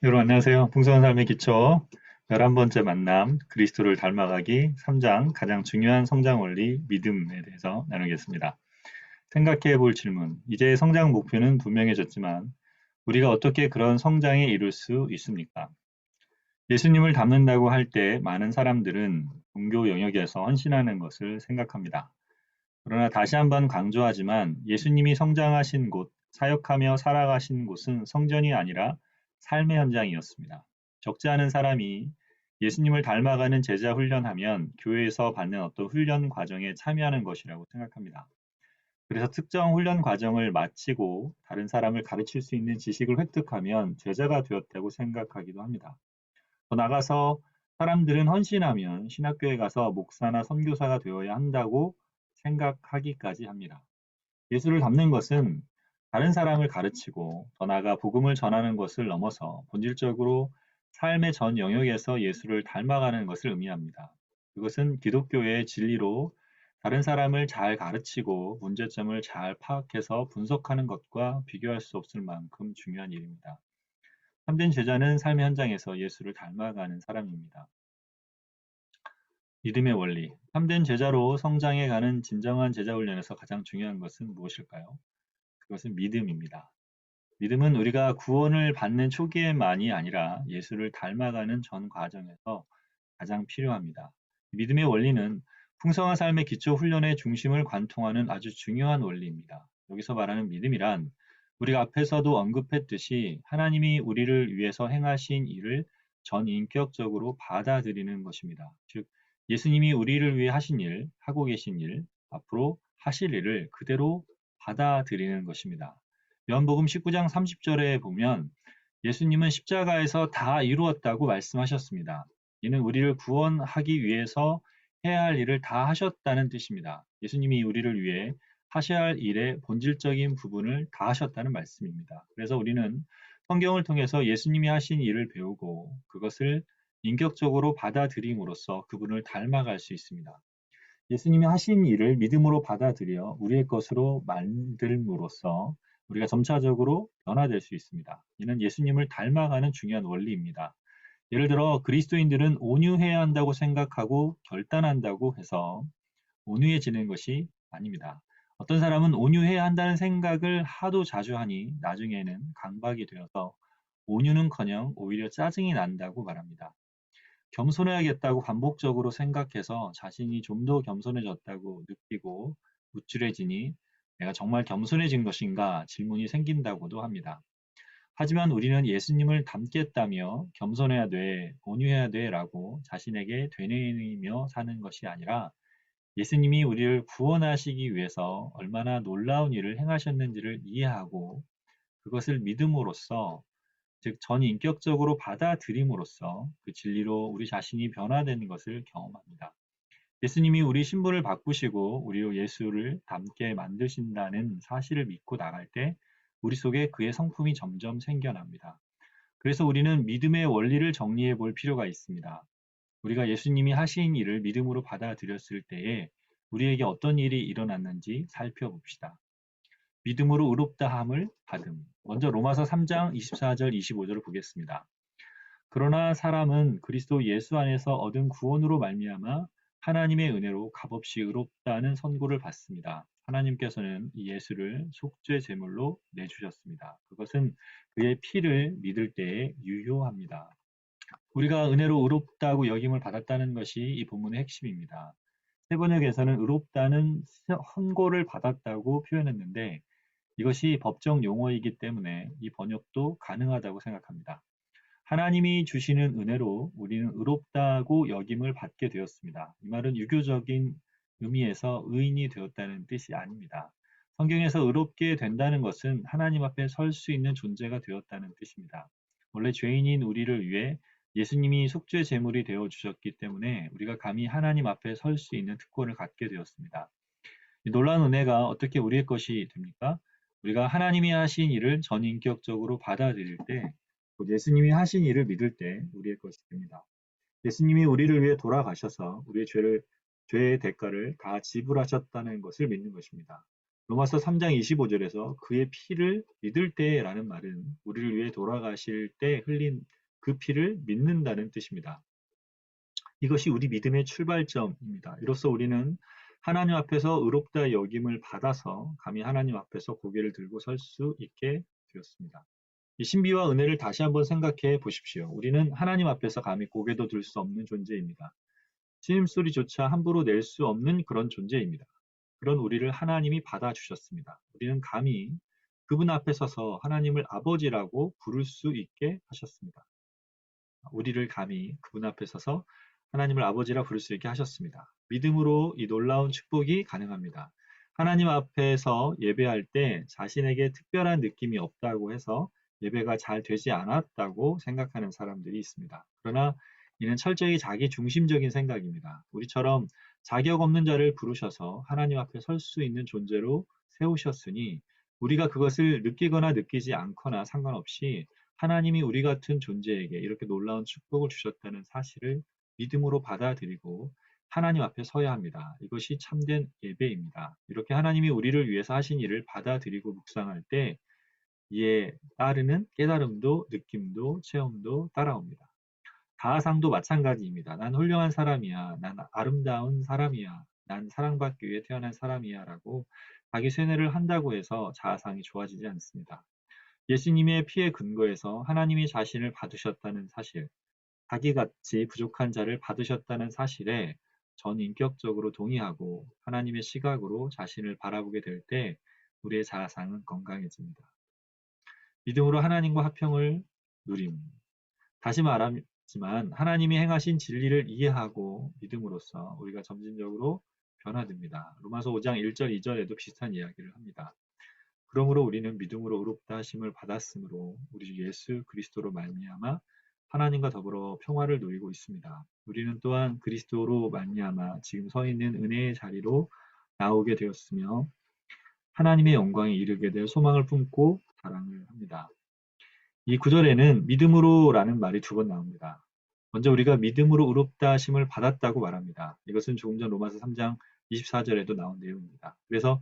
여러분 안녕하세요. 풍성한 삶의 기초 11번째 만남 그리스도를 닮아가기 3장 가장 중요한 성장 원리 믿음에 대해서 나누겠습니다. 생각해 볼 질문. 이제 성장 목표는 분명해졌지만 우리가 어떻게 그런 성장에 이룰 수 있습니까? 예수님을 닮는다고 할 때 많은 사람들은 종교 영역에서 헌신하는 것을 생각합니다. 그러나 다시 한번 강조하지만 예수님이 성장하신 곳, 사역하며 살아가신 곳은 성전이 아니라 삶의 현장이었습니다. 적지 않은 사람이 예수님을 닮아가는 제자 훈련하면 교회에서 받는 어떤 훈련 과정에 참여하는 것이라고 생각합니다. 그래서 특정 훈련 과정을 마치고 다른 사람을 가르칠 수 있는 지식을 획득하면 제자가 되었다고 생각하기도 합니다. 더 나가서 사람들은 헌신하면 신학교에 가서 목사나 선교사가 되어야 한다고 생각하기까지 합니다. 예수를 닮는 것은 다른 사람을 가르치고 더 나아가 복음을 전하는 것을 넘어서 본질적으로 삶의 전 영역에서 예수를 닮아가는 것을 의미합니다. 그것은 기독교의 진리로 다른 사람을 잘 가르치고 문제점을 잘 파악해서 분석하는 것과 비교할 수 없을 만큼 중요한 일입니다. 참된 제자는 삶의 현장에서 예수를 닮아가는 사람입니다. 믿음의 원리. 참된 제자로 성장해 가는 진정한 제자 훈련에서 가장 중요한 것은 무엇일까요? 그것은 믿음입니다. 믿음은 우리가 구원을 받는 초기에만이 아니라 예수를 닮아가는 전 과정에서 가장 필요합니다. 믿음의 원리는 풍성한 삶의 기초 훈련의 중심을 관통하는 아주 중요한 원리입니다. 여기서 말하는 믿음이란 우리가 앞에서도 언급했듯이 하나님이 우리를 위해서 행하신 일을 전인격적으로 받아들이는 것입니다. 즉, 예수님이 우리를 위해 하신 일, 하고 계신 일, 앞으로 하실 일을 그대로 받아들이는 것입니다. 요한복음 19장 30절에 보면 예수님은 십자가에서 다 이루었다고 말씀하셨습니다. 이는 우리를 구원하기 위해서 해야 할 일을 다 하셨다는 뜻입니다. 예수님이 우리를 위해 하셔야 할 일의 본질적인 부분을 다 하셨다는 말씀입니다. 그래서 우리는 성경을 통해서 예수님이 하신 일을 배우고 그것을 인격적으로 받아들임으로써 그분을 닮아갈 수 있습니다. 예수님이 하신 일을 믿음으로 받아들여 우리의 것으로 만들므로써 우리가 점차적으로 변화될 수 있습니다. 이는 예수님을 닮아가는 중요한 원리입니다. 예를 들어 그리스도인들은 온유해야 한다고 생각하고 결단한다고 해서 온유해지는 것이 아닙니다. 어떤 사람은 온유해야 한다는 생각을 하도 자주 하니 나중에는 강박이 되어서 온유는커녕 오히려 짜증이 난다고 말합니다. 겸손해야겠다고 반복적으로 생각해서 자신이 좀 더 겸손해졌다고 느끼고 우쭐해지니 내가 정말 겸손해진 것인가 질문이 생긴다고도 합니다. 하지만 우리는 예수님을 닮겠다며 겸손해야 돼, 온유해야 돼 라고 자신에게 되뇌이며 사는 것이 아니라 예수님이 우리를 구원하시기 위해서 얼마나 놀라운 일을 행하셨는지를 이해하고 그것을 믿음으로써 즉 전인격적으로 받아들임으로써 그 진리로 우리 자신이 변화되는 것을 경험합니다. 예수님이 우리 신분을 바꾸시고 우리로 예수를 닮게 만드신다는 사실을 믿고 나갈 때 우리 속에 그의 성품이 점점 생겨납니다. 그래서 우리는 믿음의 원리를 정리해 볼 필요가 있습니다. 우리가 예수님이 하신 일을 믿음으로 받아들였을 때에 우리에게 어떤 일이 일어났는지 살펴봅시다. 믿음으로 의롭다함을 받음. 먼저 로마서 3장 24절 25절을 보겠습니다. 그러나 사람은 그리스도 예수 안에서 얻은 구원으로 말미암아 하나님의 은혜로 값없이 의롭다는 선고를 받습니다. 하나님께서는 이 예수를 속죄 제물로 내주셨습니다. 그것은 그의 피를 믿을 때에 유효합니다. 우리가 은혜로 의롭다고 여김을 받았다는 것이 이 본문의 핵심입니다. 세번역에서는 의롭다는 선고를 받았다고 표현했는데 이것이 법정 용어이기 때문에 이 번역도 가능하다고 생각합니다. 하나님이 주시는 은혜로 우리는 의롭다고 여김을 받게 되었습니다. 이 말은 유교적인 의미에서 의인이 되었다는 뜻이 아닙니다. 성경에서 의롭게 된다는 것은 하나님 앞에 설 수 있는 존재가 되었다는 뜻입니다. 원래 죄인인 우리를 위해 예수님이 속죄 제물이 되어 주셨기 때문에 우리가 감히 하나님 앞에 설 수 있는 특권을 갖게 되었습니다. 이 놀라운 은혜가 어떻게 우리의 것이 됩니까? 우리가 하나님이 하신 일을 전인격적으로 받아들일 때, 곧 예수님이 하신 일을 믿을 때 우리의 것이 됩니다. 예수님이 우리를 위해 돌아가셔서 우리의 죄의 대가를 다 지불하셨다는 것을 믿는 것입니다. 로마서 3장 25절에서 그의 피를 믿을 때라는 말은 우리를 위해 돌아가실 때 흘린 그 피를 믿는다는 뜻입니다. 이것이 우리 믿음의 출발점입니다. 이로써 우리는 하나님 앞에서 의롭다 여김을 받아서 감히 하나님 앞에서 고개를 들고 설 수 있게 되었습니다. 이 신비와 은혜를 다시 한번 생각해 보십시오. 우리는 하나님 앞에서 감히 고개도 들 수 없는 존재입니다. 신음소리조차 함부로 낼 수 없는 그런 존재입니다. 그런 우리를 하나님이 받아주셨습니다. 우리는 감히 그분 앞에 서서 하나님을 아버지라고 부를 수 있게 하셨습니다. 우리를 감히 그분 앞에 서서 하나님을 아버지라 부를 수 있게 하셨습니다. 믿음으로 이 놀라운 축복이 가능합니다. 하나님 앞에서 예배할 때 자신에게 특별한 느낌이 없다고 해서 예배가 잘 되지 않았다고 생각하는 사람들이 있습니다. 그러나 이는 철저히 자기 중심적인 생각입니다. 우리처럼 자격 없는 자를 부르셔서 하나님 앞에 설 수 있는 존재로 세우셨으니 우리가 그것을 느끼거나 느끼지 않거나 상관없이 하나님이 우리 같은 존재에게 이렇게 놀라운 축복을 주셨다는 사실을 믿음으로 받아들이고 하나님 앞에 서야 합니다. 이것이 참된 예배입니다. 이렇게 하나님이 우리를 위해서 하신 일을 받아들이고 묵상할 때 이에 따르는 깨달음도 느낌도 체험도 따라옵니다. 가하상도 마찬가지입니다. 난 훌륭한 사람이야. 난 아름다운 사람이야. 난 사랑받기 위해 태어난 사람이야 라고 자기 쇠뇌를 한다고 해서 자아상이 좋아지지 않습니다. 예수님의 피에 근거해서 하나님이 자신을 받으셨다는 사실, 자기같이 부족한 자를 받으셨다는 사실에 전인격적으로 동의하고 하나님의 시각으로 자신을 바라보게 될 때 우리의 자아상은 건강해집니다. 믿음으로 하나님과 화평을 누림. 다시 말하지만 하나님이 행하신 진리를 이해하고 믿음으로써 우리가 점진적으로 변화됩니다. 로마서 5장 1절 2절에도 비슷한 이야기를 합니다. 그러므로 우리는 믿음으로 의롭다 하심을 받았으므로 우리 주 예수 그리스도로 말미암아 하나님과 더불어 평화를 누리고 있습니다. 우리는 또한 그리스도로 말미암아 지금 서 있는 은혜의 자리로 나오게 되었으며 하나님의 영광에 이르게 될 소망을 품고 자랑을 합니다. 이 구절에는 믿음으로라는 말이 두 번 나옵니다. 먼저 우리가 믿음으로 의롭다 하심을 받았다고 말합니다. 이것은 조금 전 로마서 3장 24절에도 나온 내용입니다. 그래서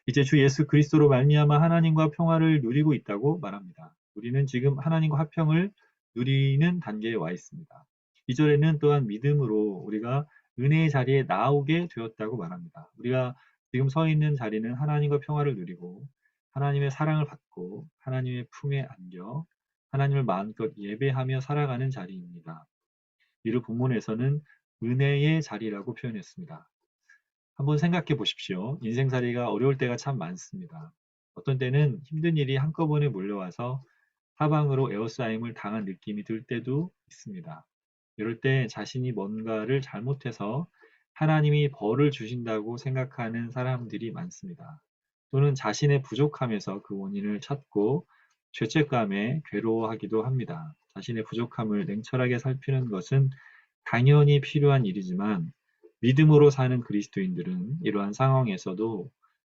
이제 주 예수 그리스도로 말미암아 하나님과 평화를 누리고 있다고 말합니다. 우리는 지금 하나님과 화평을 누리는 단계에 와 있습니다. 2절에는 또한 믿음으로 우리가 은혜의 자리에 나오게 되었다고 말합니다. 우리가 지금 서 있는 자리는 하나님과 평화를 누리고 하나님의 사랑을 받고 하나님의 품에 안겨 하나님을 마음껏 예배하며 살아가는 자리입니다. 이를 본문에서는 은혜의 자리라고 표현했습니다. 한번 생각해 보십시오. 인생살이가 어려울 때가 참 많습니다. 어떤 때는 힘든 일이 한꺼번에 몰려와서 사방으로 에워싸임을 당한 느낌이 들 때도 있습니다. 이럴 때 자신이 뭔가를 잘못해서 하나님이 벌을 주신다고 생각하는 사람들이 많습니다. 또는 자신의 부족함에서 그 원인을 찾고 죄책감에 괴로워하기도 합니다. 자신의 부족함을 냉철하게 살피는 것은 당연히 필요한 일이지만 믿음으로 사는 그리스도인들은 이러한 상황에서도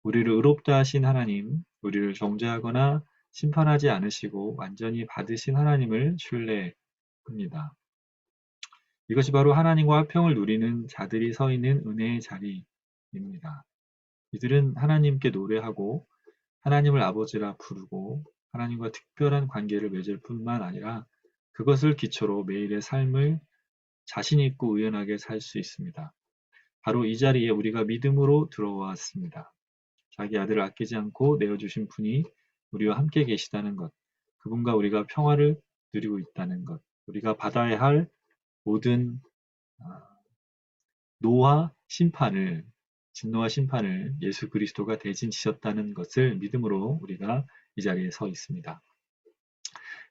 우리를 의롭다 하신 하나님, 우리를 정죄하거나 심판하지 않으시고 완전히 받으신 하나님을 신뢰합니다. 이것이 바로 하나님과 화평을 누리는 자들이 서 있는 은혜의 자리입니다. 이들은 하나님께 노래하고 하나님을 아버지라 부르고 하나님과 특별한 관계를 맺을 뿐만 아니라 그것을 기초로 매일의 삶을 자신 있고 의연하게 살 수 있습니다. 바로 이 자리에 우리가 믿음으로 들어왔습니다. 자기 아들을 아끼지 않고 내어주신 분이 우리와 함께 계시다는 것, 그분과 우리가 평화를 누리고 있다는 것, 우리가 받아야 할 모든 노와 심판을, 진노와 심판을 예수 그리스도가 대신 지셨다는 것을 믿음으로 우리가 이 자리에 서 있습니다.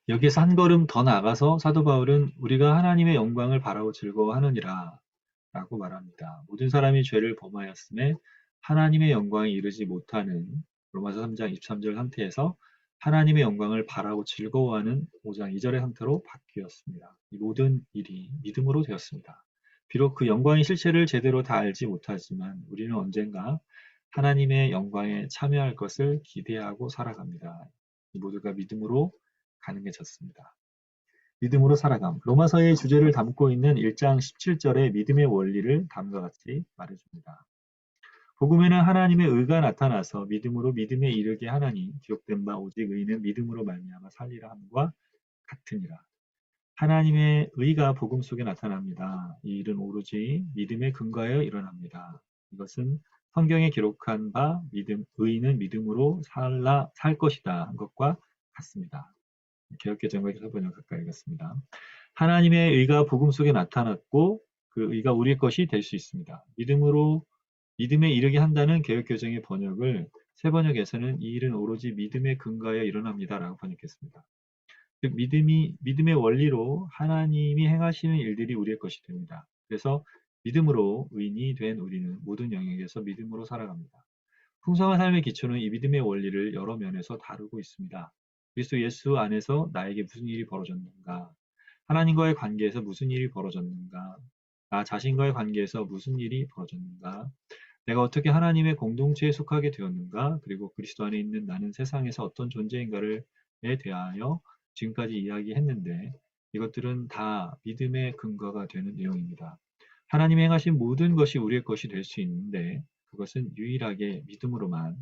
여기에서 한 걸음 더 나아가서 사도 바울은 우리가 하나님의 영광을 바라고 즐거워하느니라 라고 말합니다. 모든 사람이 죄를 범하였음에 하나님의 영광에 이르지 못하는 로마서 3장 23절 상태에서 하나님의 영광을 바라고 즐거워하는 5장 2절의 상태로 바뀌었습니다. 이 모든 일이 믿음으로 되었습니다. 비록 그 영광의 실체를 제대로 다 알지 못하지만 우리는 언젠가 하나님의 영광에 참여할 것을 기대하고 살아갑니다. 이 모두가 믿음으로 가능해졌습니다. 믿음으로 살아감. 로마서의 주제를 담고 있는 1장 17절의 믿음의 원리를 다음과 같이 말해줍니다. 복음에는 하나님의 의가 나타나서 믿음으로 믿음에 이르게 하나니 기록된 바 오직 의인은 믿음으로 말미암아 살리라 함과 같으니라. 하나님의 의가 복음 속에 나타납니다. 이 일은 오로지 믿음에 근거하여 일어납니다. 이것은 성경에 기록한 바 의인은 믿음으로 살 것이다 한 것과 같습니다. 개역개정과 해석번역 가까이 읽었습니다. 하나님의 의가 복음 속에 나타났고 그 의가 우리의 것이 될 수 있습니다. 믿음에 이르게 한다는 개역개정의 번역을 새 번역에서는 이 일은 오로지 믿음에 근거하여 일어납니다라고 번역했습니다. 즉 믿음의 원리로 하나님이 행하시는 일들이 우리의 것이 됩니다. 그래서 믿음으로 의인이 된 우리는 모든 영역에서 믿음으로 살아갑니다. 풍성한 삶의 기초는 이 믿음의 원리를 여러 면에서 다루고 있습니다. 그리스도 예수 안에서 나에게 무슨 일이 벌어졌는가? 하나님과의 관계에서 무슨 일이 벌어졌는가? 나 자신과의 관계에서 무슨 일이 벌어졌는가? 내가 어떻게 하나님의 공동체에 속하게 되었는가? 그리고 그리스도 안에 있는 나는 세상에서 어떤 존재인가에 대하여 지금까지 이야기했는데 이것들은 다 믿음의 근거가 되는 내용입니다. 하나님이 행하신 모든 것이 우리의 것이 될 수 있는데 그것은 유일하게 믿음으로만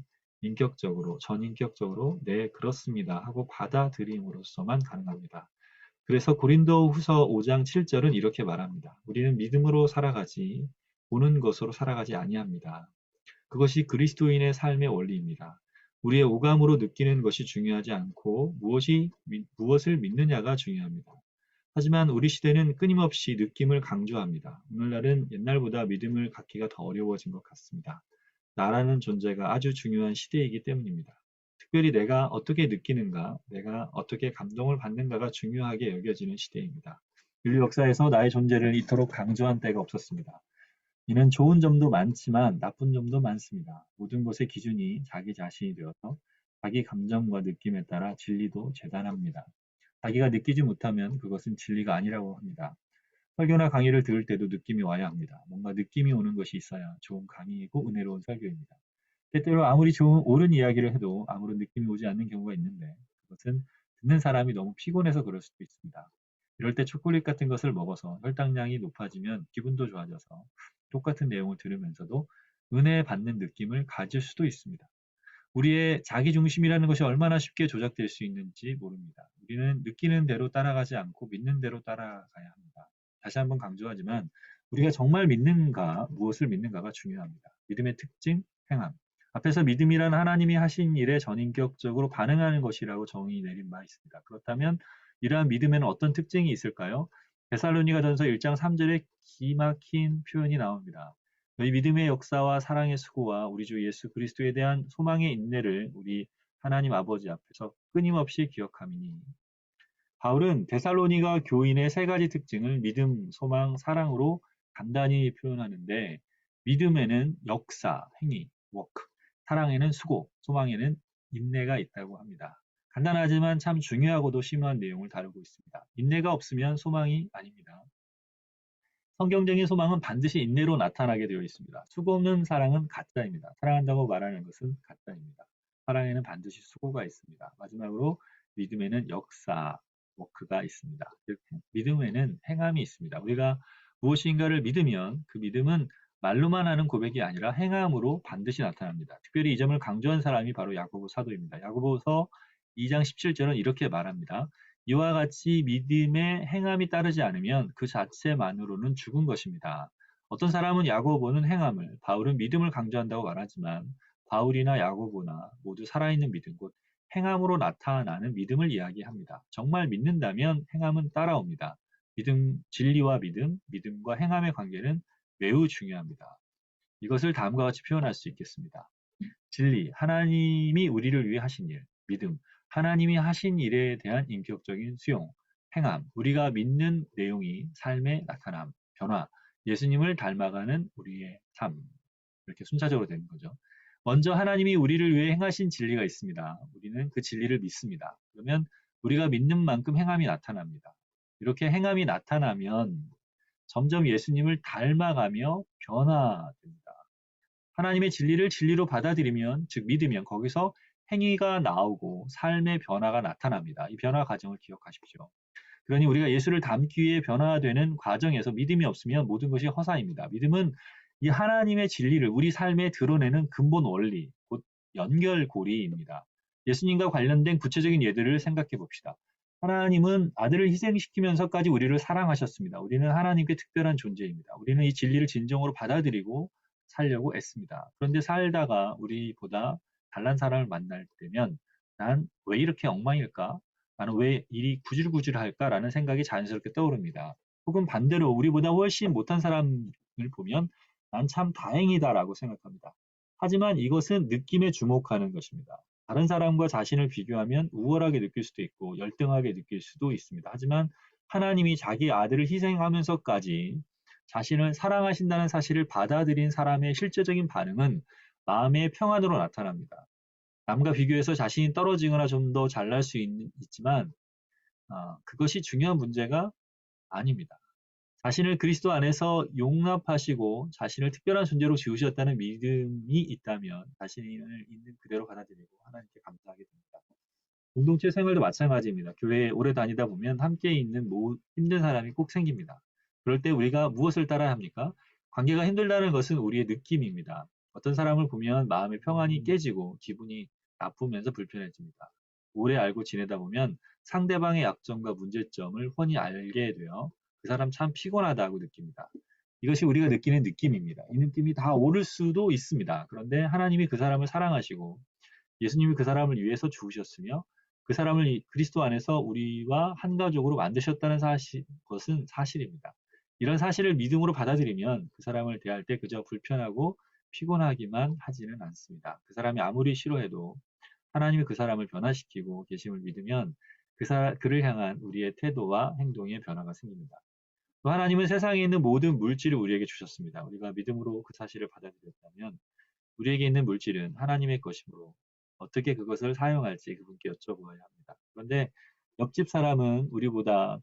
전인격적으로 네 그렇습니다 하고 받아들임으로써만 가능합니다. 그래서 고린도후서 5장 7절은 이렇게 말합니다. 우리는 믿음으로 살아가지 보는 것으로 살아가지 아니합니다. 그것이 그리스도인의 삶의 원리입니다. 우리의 오감으로 느끼는 것이 중요하지 않고 무엇을 믿느냐가 중요합니다. 하지만 우리 시대는 끊임없이 느낌을 강조합니다. 오늘날은 옛날보다 믿음을 갖기가 더 어려워진 것 같습니다. 나라는 존재가 아주 중요한 시대이기 때문입니다. 특별히 내가 어떻게 느끼는가, 내가 어떻게 감동을 받는가가 중요하게 여겨지는 시대입니다. 인류 역사에서 나의 존재를 이토록 강조한 때가 없었습니다. 이는 좋은 점도 많지만 나쁜 점도 많습니다. 모든 것의 기준이 자기 자신이 되어서 자기 감정과 느낌에 따라 진리도 재단합니다. 자기가 느끼지 못하면 그것은 진리가 아니라고 합니다. 설교나 강의를 들을 때도 느낌이 와야 합니다. 뭔가 느낌이 오는 것이 있어야 좋은 강의이고 은혜로운 설교입니다. 때때로 아무리 옳은 이야기를 해도 아무런 느낌이 오지 않는 경우가 있는데 그것은 듣는 사람이 너무 피곤해서 그럴 수도 있습니다. 이럴 때 초콜릿 같은 것을 먹어서 혈당량이 높아지면 기분도 좋아져서 똑같은 내용을 들으면서도 은혜 받는 느낌을 가질 수도 있습니다. 우리의 자기중심이라는 것이 얼마나 쉽게 조작될 수 있는지 모릅니다. 우리는 느끼는 대로 따라가지 않고 믿는 대로 따라가야 합니다. 다시 한번 강조하지만 우리가 정말 믿는가, 무엇을 믿는가가 중요합니다. 믿음의 특징, 행함. 앞에서 믿음이란 하나님이 하신 일에 전인격적으로 반응하는 것이라고 정의 내린 바 있습니다. 그렇다면 이러한 믿음에는 어떤 특징이 있을까요? 데살로니가전서 1장 3절에 기막힌 표현이 나옵니다. 너희 믿음의 역사와 사랑의 수고와 우리 주 예수 그리스도에 대한 소망의 인내를 우리 하나님 아버지 앞에서 끊임없이 기억함이니. 바울은 데살로니가 교인의 세 가지 특징을 믿음, 소망, 사랑으로 간단히 표현하는데 믿음에는 역사, 행위, 워크, 사랑에는 수고, 소망에는 인내가 있다고 합니다. 간단하지만 참 중요하고도 심오한 내용을 다루고 있습니다. 인내가 없으면 소망이 아닙니다. 성경적인 소망은 반드시 인내로 나타나게 되어 있습니다. 수고 없는 사랑은 가짜입니다. 사랑한다고 말하는 것은 가짜입니다. 사랑에는 반드시 수고가 있습니다. 마지막으로 믿음에는 역사, 워크가 있습니다. 믿음에는 행함이 있습니다. 우리가 무엇인가를 믿으면 그 믿음은 말로만 하는 고백이 아니라 행함으로 반드시 나타납니다. 특별히 이 점을 강조한 사람이 바로 야고보 사도입니다. 야고보서 2장 17절은 이렇게 말합니다. 이와 같이 믿음의 행함이 따르지 않으면 그 자체만으로는 죽은 것입니다. 어떤 사람은 야고보는 행함을, 바울은 믿음을 강조한다고 말하지만 바울이나 야고보나 모두 살아있는 믿음, 곧 행함으로 나타나는 믿음을 이야기합니다. 정말 믿는다면 행함은 따라옵니다. 진리와 믿음과 행함의 관계는 매우 중요합니다. 이것을 다음과 같이 표현할 수 있겠습니다. 진리, 하나님이 우리를 위해 하신 일, 믿음, 하나님이 하신 일에 대한 인격적인 수용, 행함, 우리가 믿는 내용이 삶의 나타남, 변화, 예수님을 닮아가는 우리의 삶. 이렇게 순차적으로 되는 거죠. 먼저 하나님이 우리를 위해 행하신 진리가 있습니다. 우리는 그 진리를 믿습니다. 그러면 우리가 믿는 만큼 행함이 나타납니다. 이렇게 행함이 나타나면 점점 예수님을 닮아가며 변화됩니다. 하나님의 진리를 진리로 받아들이면, 즉 믿으면 거기서 행위가 나오고 삶의 변화가 나타납니다. 이 변화 과정을 기억하십시오. 그러니 우리가 예수를 닮기 위해 변화되는 과정에서 믿음이 없으면 모든 것이 허사입니다. 믿음은 이 하나님의 진리를 우리 삶에 드러내는 근본 원리, 곧 연결고리입니다. 예수님과 관련된 구체적인 예들을 생각해 봅시다. 하나님은 아들을 희생시키면서까지 우리를 사랑하셨습니다. 우리는 하나님께 특별한 존재입니다. 우리는 이 진리를 진정으로 받아들이고 살려고 애씁니다. 그런데 살다가 우리보다 잘난 사람을 만날 때면 난 왜 이렇게 엉망일까? 나는 왜 일이 구질구질할까라는 생각이 자연스럽게 떠오릅니다. 혹은 반대로 우리보다 훨씬 못한 사람을 보면 난 참 다행이다라고 생각합니다. 하지만 이것은 느낌에 주목하는 것입니다. 다른 사람과 자신을 비교하면 우월하게 느낄 수도 있고 열등하게 느낄 수도 있습니다. 하지만 하나님이 자기 아들을 희생하면서까지 자신을 사랑하신다는 사실을 받아들인 사람의 실제적인 반응은 마음의 평안으로 나타납니다. 남과 비교해서 자신이 떨어지거나 좀 더 잘날 수 있지만 그것이 중요한 문제가 아닙니다. 자신을 그리스도 안에서 용납하시고 자신을 특별한 존재로 지으셨다는 믿음이 있다면 자신을 있는 그대로 받아들이고 하나님께 감사하게 됩니다. 공동체 생활도 마찬가지입니다. 교회에 오래 다니다 보면 함께 있는 힘든 사람이 꼭 생깁니다. 그럴 때 우리가 무엇을 따라야 합니까? 관계가 힘들다는 것은 우리의 느낌입니다. 어떤 사람을 보면 마음의 평안이 깨지고 기분이 나쁘면서 불편해집니다. 오래 알고 지내다 보면 상대방의 약점과 문제점을 훤히 알게 되어 그 사람 참 피곤하다고 느낍니다. 이것이 우리가 느끼는 느낌입니다. 이 느낌이 다 옳을 수도 있습니다. 그런데 하나님이 그 사람을 사랑하시고 예수님이 그 사람을 위해서 죽으셨으며 그 사람을 그리스도 안에서 우리와 한 가족으로 만드셨다는 것은 사실입니다. 이런 사실을 믿음으로 받아들이면 그 사람을 대할 때 그저 불편하고 피곤하기만 하지는 않습니다. 그 사람이 아무리 싫어해도 하나님이 그 사람을 변화시키고 계심을 믿으면 그를 향한 우리의 태도와 행동에 변화가 생깁니다. 또 하나님은 세상에 있는 모든 물질을 우리에게 주셨습니다. 우리가 믿음으로 그 사실을 받아들였다면 우리에게 있는 물질은 하나님의 것이므로 어떻게 그것을 사용할지 그분께 여쭤보아야 합니다. 그런데 옆집 사람은 우리보다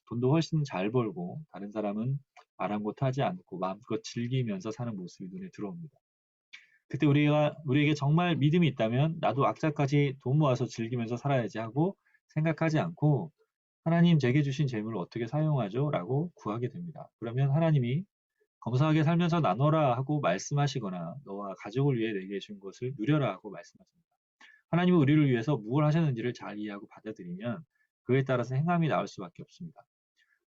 돈도 훨씬 잘 벌고 다른 사람은 아랑곳하지 않고 마음껏 즐기면서 사는 모습이 눈에 들어옵니다. 그때 우리에게 정말 믿음이 있다면 나도 악자까지 돈 모아서 즐기면서 살아야지 하고 생각하지 않고 하나님 제게 주신 재물을 어떻게 사용하죠? 라고 구하게 됩니다. 그러면 하나님이 검소하게 살면서 나눠라 하고 말씀하시거나 너와 가족을 위해 내게 준 것을 누려라 하고 말씀하십니다. 하나님은 우리를 위해서 무엇을 하셨는지를 잘 이해하고 받아들이면 그에 따라서 행함이 나올 수밖에 없습니다.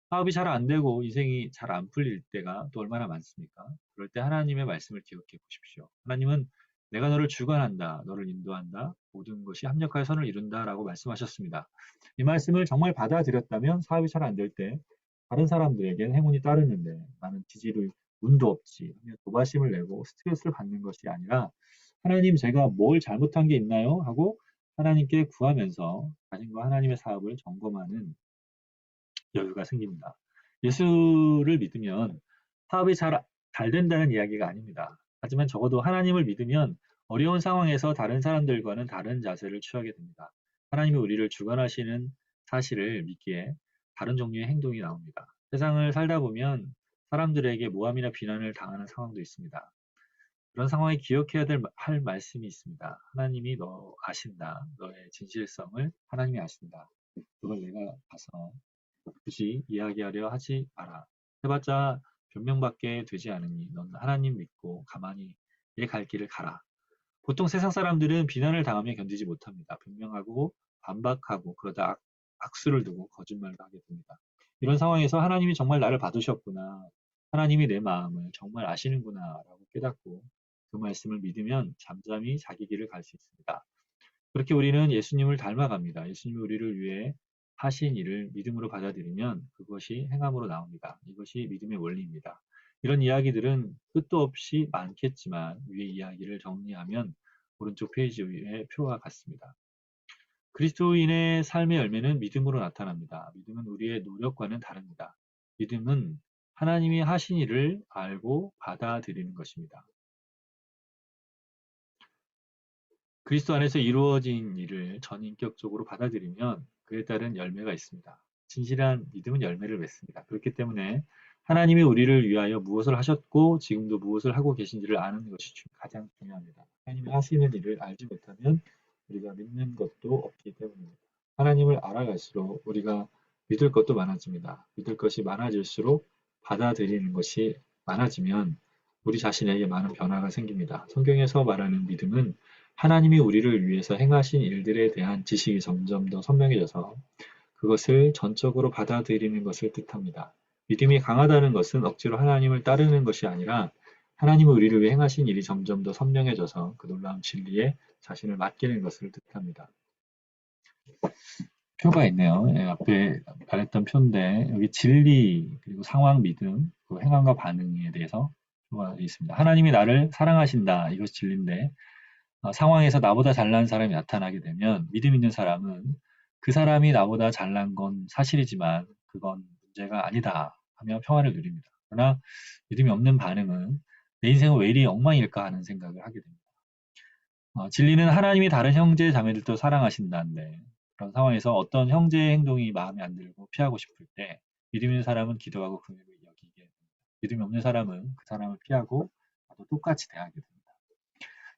사업이 잘 안 되고 인생이 잘 안 풀릴 때가 또 얼마나 많습니까? 그럴 때 하나님의 말씀을 기억해 보십시오. 하나님은 내가 너를 주관한다, 너를 인도한다, 모든 것이 합력하여 선을 이룬다라고 말씀하셨습니다. 이 말씀을 정말 받아들였다면 사업이 잘 안 될 때 다른 사람들에겐 행운이 따르는데 나는 지지를 운도 없지 하며 조바심을 내고 스트레스를 받는 것이 아니라 하나님 제가 뭘 잘못한 게 있나요? 하고 하나님께 구하면서 자신과 하나님의 사업을 점검하는 여유가 생깁니다. 예수를 믿으면 사업이 잘 된다는 이야기가 아닙니다. 하지만 적어도 하나님을 믿으면 어려운 상황에서 다른 사람들과는 다른 자세를 취하게 됩니다. 하나님이 우리를 주관하시는 사실을 믿기에 다른 종류의 행동이 나옵니다. 세상을 살다 보면 사람들에게 모함이나 비난을 당하는 상황도 있습니다. 그런 상황에 기억해야 할 말씀이 있습니다. 하나님이 너 아신다. 너의 진실성을 하나님이 아신다. 그걸 내가 가서 굳이 이야기하려 하지 마라. 해봤자 변명밖에 되지 않으니 넌 하나님 믿고 가만히 내 갈 길을 가라. 보통 세상 사람들은 비난을 당하면 견디지 못합니다. 변명하고 반박하고 그러다 악수를 두고 거짓말을 하게 됩니다. 이런 상황에서 하나님이 정말 나를 받으셨구나. 하나님이 내 마음을 정말 아시는구나 라고 깨닫고 그 말씀을 믿으면 잠잠히 자기 길을 갈 수 있습니다. 그렇게 우리는 예수님을 닮아갑니다. 예수님이 우리를 위해 하신 일을 믿음으로 받아들이면 그것이 행함으로 나옵니다. 이것이 믿음의 원리입니다. 이런 이야기들은 끝도 없이 많겠지만 위의 이야기를 정리하면 오른쪽 페이지 위에 표와 같습니다. 그리스도인의 삶의 열매는 믿음으로 나타납니다. 믿음은 우리의 노력과는 다릅니다. 믿음은 하나님이 하신 일을 알고 받아들이는 것입니다. 그리스도 안에서 이루어진 일을 전인격적으로 받아들이면 그에 따른 열매가 있습니다. 진실한 믿음은 열매를 맺습니다. 그렇기 때문에 하나님이 우리를 위하여 무엇을 하셨고 지금도 무엇을 하고 계신지를 아는 것이 가장 중요합니다. 하나님이 하시는 일을 알지 못하면 우리가 믿는 것도 없기 때문입니다. 하나님을 알아갈수록 우리가 믿을 것도 많아집니다. 믿을 것이 많아질수록 받아들이는 것이 많아지면 우리 자신에게 많은 변화가 생깁니다. 성경에서 말하는 믿음은 하나님이 우리를 위해서 행하신 일들에 대한 지식이 점점 더 선명해져서 그것을 전적으로 받아들이는 것을 뜻합니다. 믿음이 강하다는 것은 억지로 하나님을 따르는 것이 아니라 하나님이 우리를 위해 행하신 일이 점점 더 선명해져서 그 놀라운 진리에 자신을 맡기는 것을 뜻합니다. 표가 있네요. 예, 앞에 말했던 표인데 여기 진리 그리고 상황, 믿음, 그 행함과 반응에 대해서 표가 있습니다. 하나님이 나를 사랑하신다. 이것이 진리인데 상황에서 나보다 잘난 사람이 나타나게 되면 믿음 있는 사람은 그 사람이 나보다 잘난 건 사실이지만 그건 문제가 아니다 하며 평화를 누립니다. 그러나 믿음이 없는 반응은 내 인생은 왜 이리 엉망일까 하는 생각을 하게 됩니다. 진리는 하나님이 다른 형제 자매들도 사랑하신다는데 그런 상황에서 어떤 형제의 행동이 마음에 안 들고 피하고 싶을 때 믿음 있는 사람은 기도하고 긍휼히 여기게 됩니다. 믿음이 없는 사람은 그 사람을 피하고 나도 똑같이 대하게 됩니다.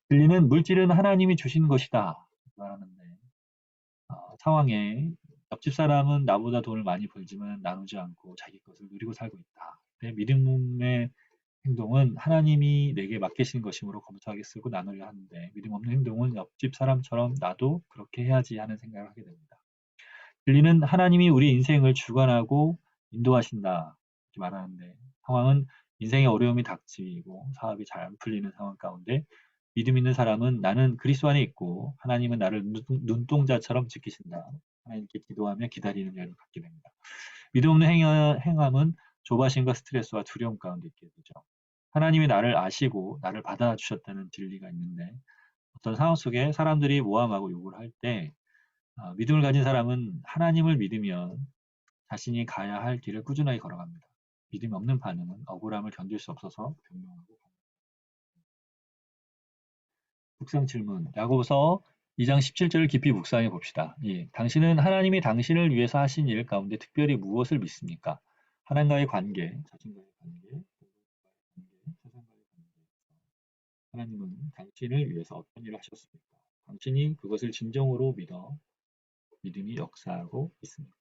진리는 물질은 하나님이 주신 것이다 말하는데 상황에 옆집 사람은 나보다 돈을 많이 벌지만 나누지 않고 자기 것을 누리고 살고 있다. 내 믿음의 행동은 하나님이 내게 맡기신 것이므로 검소하게 쓰고 나누려 하는데 믿음 없는 행동은 옆집 사람처럼 나도 그렇게 해야지 하는 생각을 하게 됩니다. 진리는 하나님이 우리 인생을 주관하고 인도하신다 이렇게 말하는데 상황은 인생의 어려움이 닥치고 사업이 잘 안 풀리는 상황 가운데 믿음 있는 사람은 나는 그리스도 안에 있고 하나님은 나를 눈동자처럼 지키신다. 하나님께 기도하며 기다리는 여유를 갖게 됩니다. 믿음 없는 행함은 조바심과 스트레스와 두려움 가운데 있게 되죠. 하나님이 나를 아시고 나를 받아주셨다는 진리가 있는데 어떤 상황 속에 사람들이 모함하고 욕을 할 때 믿음을 가진 사람은 하나님을 믿으면 자신이 가야 할 길을 꾸준하게 걸어갑니다. 믿음이 없는 반응은 억울함을 견딜 수 없어서 변명하고 묵상 질문. 야고보서 2장 17절을 깊이 묵상해 봅시다. 예, 당신은 하나님이 당신을 위해서 하신 일 가운데 특별히 무엇을 믿습니까? 하나님과의 관계, 자신과의 관계, 세상과의 관계. 하나님은 당신을 위해서 어떤 일을 하셨습니까? 당신이 그것을 진정으로 믿어 믿음이 역사하고 있습니다.